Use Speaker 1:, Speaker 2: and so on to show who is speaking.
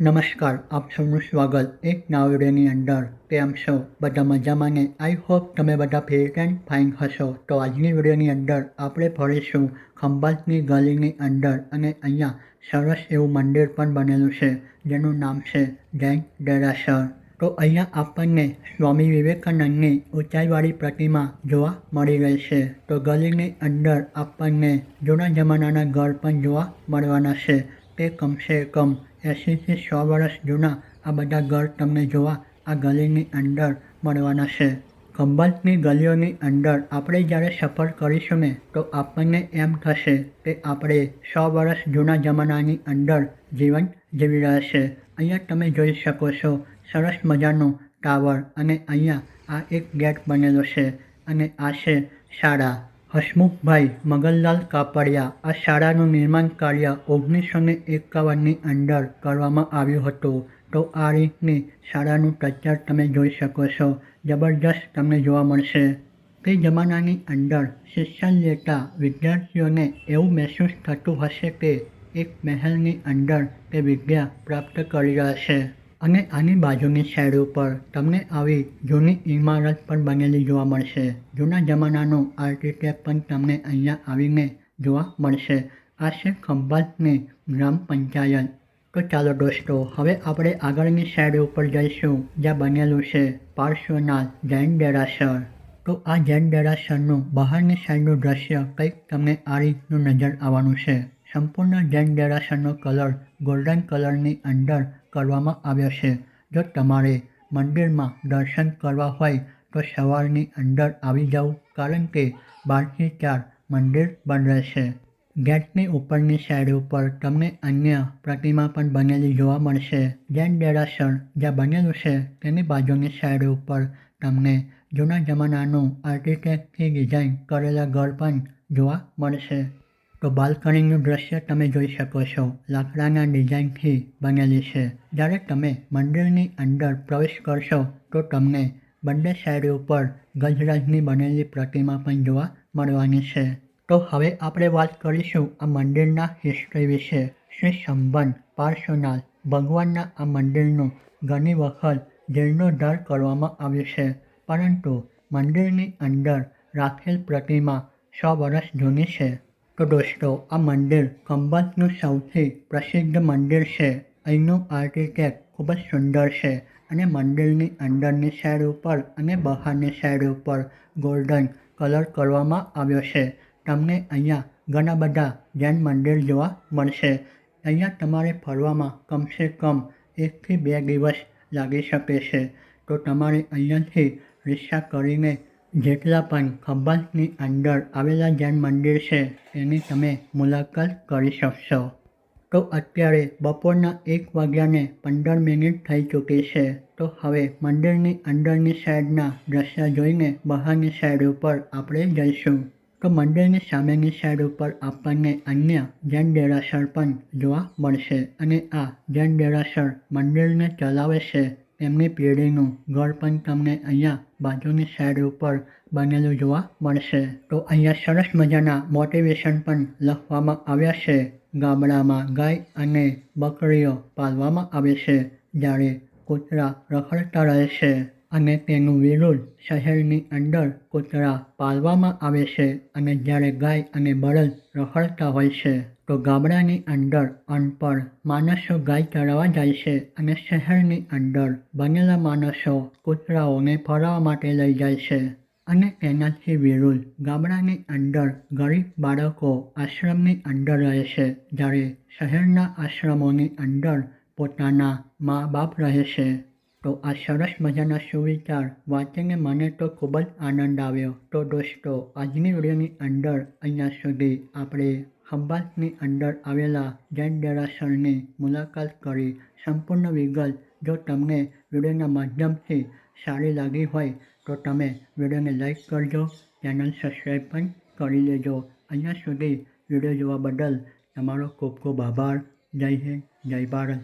Speaker 1: નમસ્કાર, આપ સૌનું સ્વાગત એક નવા વિડીયોની અંદર. કેમ છો? બધા મજામાં ને? આઈ હોપ તમે બધા ફિટ એન્ડ ફાઇન હશો. તો આજની વિડીયોની અંદર આપણે ફરીશું ખંભાતની ગલીની અંદર અને અહીંયા સરસ એવું મંદિર પણ બનેલું છે જેનું નામ છે જૈન દેરાસર. તો અહીંયા આપણને સ્વામી વિવેકાનંદની ઊંચાઈવાળી પ્રતિમા જોવા મળી રહી છે. તો ગલીની અંદર આપણને જૂના જમાનાના ઘર પણ જોવા મળવાના છે. તે કમસે કમ 80થી 100 વર્ષ જૂના આ બધા ઘર તમને જોવા આ ગલીની અંદર મળવાના છે. ખંભાતની ગલીઓની અંદર આપણે જ્યારે સફર કરીશું ને તો આપણને એમ થશે કે આપણે 100 વર્ષ જૂના જમાનાની અંદર જીવન જીવી રહ્યા છે. અહીંયા તમે જોઈ શકો છો સરસ મજાનો ટાવર અને અહીંયા આ એક ગેટ બનેલો છે અને આ છે શાળા. હસમુખભાઈ મગનલાલ કાપડિયા. આ શાળાનું નિર્માણ કાર્ય 1951ની અંદર કરવામાં આવ્યું હતું. તો આ રીતની શાળાનું સ્ટ્રક્ચર તમે જોઈ શકો છો. જબરજસ્ત તમને જોવા મળશે. તે જમાનાની અંદર શિક્ષણ લેતા વિદ્યાર્થીઓને એવું મહેસૂસ થતું હશે કે એક મહેલની અંદર તે વિદ્યા પ્રાપ્ત કરી રહ્યા છે. અને આની બાજુની સાઈડ ઉપર તમને આવી જૂની ઇમારત પણ બનેલી જોવા મળશે. જૂના જમાનાનું આર્કિટેક્ટ પણ તમને અહીંયા આવીને જોવા મળશે. આ છે ખંભાતની ગ્રામ પંચાયત. તો ચાલો દોસ્તો, હવે આપણે આગળની સાઈડ ઉપર જઈશું જ્યાં બનેલું છે પાર્શ્વનાથ જૈન દેરાસર. તો આ જૈન દેરાસરનું બહારની સાઈડનું દ્રશ્ય કંઈક તમને આ રીતનું નજર આવવાનું છે. સંપૂર્ણ જૈન દેરાસરનો કલર ગોલ્ડન કલરની અંદર કરવામાં આવ્યો છે. જો તમારે મંદિરમાં દર્શન કરવા હોય તો સવારની અંદર આવી જાઓ, કારણ કે 12થી 4 મંદિર બંધ રહેશે. ગેટની ઉપરની સાઈડ ઉપર તમને અન્ય પ્રતિમા પણ બનેલી જોવા મળશે. જૈન દેરાસર જ્યાં બનેલું છે તેની બાજુની સાઈડ ઉપર તમને જૂના જમાનાનું આર્કિટેક્ટથી ડિઝાઇન કરેલા ઘર પણ જોવા મળશે. તો બાલ્કનીનું દ્રશ્ય તમે જોઈ શકો છો. લાકડાના ડિઝાઇનથી બનેલી છે. જ્યારે તમે મંદિરની અંદર પ્રવેશ કરશો તો તમને બંને સાઈડ ઉપર ગજરાજની બનેલી પ્રતિમા પણ જોવા મળવાની છે. તો હવે આપણે વાત કરીશું આ મંદિરના હિસ્ટ્રી વિશે. શ્રી સંબંધ પાર્શ્વનાથ ભગવાનના આ મંદિરનું ઘણી વખત જીર્ણોદ્ધાર કરવામાં આવ્યું છે, પરંતુ મંદિરની અંદર રાખેલ પ્રતિમા 100 વર્ષ જૂની છે. તો દોસ્તો, આ મંદિર ખંભાતનું સૌથી પ્રસિદ્ધ મંદિર છે. અહીંનું આર્કિટેક્ટ ખૂબ જ સુંદર છે અને મંદિરની અંદરની સાઈડ ઉપર અને બહારની સાઈડ ઉપર ગોલ્ડન કલર કરવામાં આવ્યો છે. તમને અહીંયા ઘણા બધા જૈન મંદિર જોવા મળશે. અહીંયા તમારે ફરવામાં કમસે કમ 1 થી 2 દિવસ લાગી શકે છે. તો તમારે અહીંયાથી રિક્ષા કરીને જેટલા પણ ખંભાતની અંદર આવેલા જૈન મંદિર છે તેની તમે મુલાકાત કરી શકશો. તો અત્યારે બપોરના 1:15 થઈ ચૂકી છે. તો હવે મંદિરની અંદરની સાઈડના દ્રશ્ય જોઈને બહારની સાઈડ ઉપર આપણે જઈશું. તો મંદિરની સામેની સાઈડ ઉપર આપણને અન્ય જૈન દેરાસર પણ જોવા મળશે અને આ જૈન દેરાસર મંદિરને ચલાવે છે તેમની પેઢીનું ઘર પણ તમને અહીંયા બાજુની સાઈડ ઉપર બનેલું જોવા મળશે. તો અહીંયા સરસ મજાના મોટિવેશન પણ લખવામાં આવ્યા છે. ગામડામાં ગાય અને બકરીઓ પાળવામાં આવે છે, જ્યારે કૂતરા રખડતા રહે છે અને તેનું વિરુદ્ધ શહેરની અંદર કૂતરા પાળવામાં આવે છે અને જ્યારે ગાય અને બળદ રખડતા હોય છે. તો ગામડાની અંદર અનપઢ માણસો ગાય ચરાવવા જાય છે અને શહેરની અંદર બનેલા માણસો કૂતરાઓને ફરવા માટે લઈ જાય છે. અને તેનાથી વિરુદ્ધ ગામડાની અંદર ગરીબ બાળકો આશ્રમની અંદર રહે છે, જ્યારે શહેરના આશ્રમોની અંદર પોતાના મા બાપ રહે છે. તો આ સરસ મજાના સુવિચાર વાંચીને મને તો ખૂબ જ આનંદ આવ્યો. તો દોસ્તો, આજની વિડીયોની અંદર અહીંયા સુધી આપણે ખંભાતની અંદર આવેલા જૈન દેરાસરની મુલાકાત કરી. સંપૂર્ણ વિગત જો તમને વિડીયોના માધ્યમથી સારી લાગી હોય તો તમે વિડીયોને લાઈક કરજો, ચેનલ સબસ્ક્રાઈબ પણ કરી લેજો. અહીંયા સુધી વિડીયો જોવા બદલ તમારો ખૂબ ખૂબ આભાર. જય હિન્દ, જય ભારત.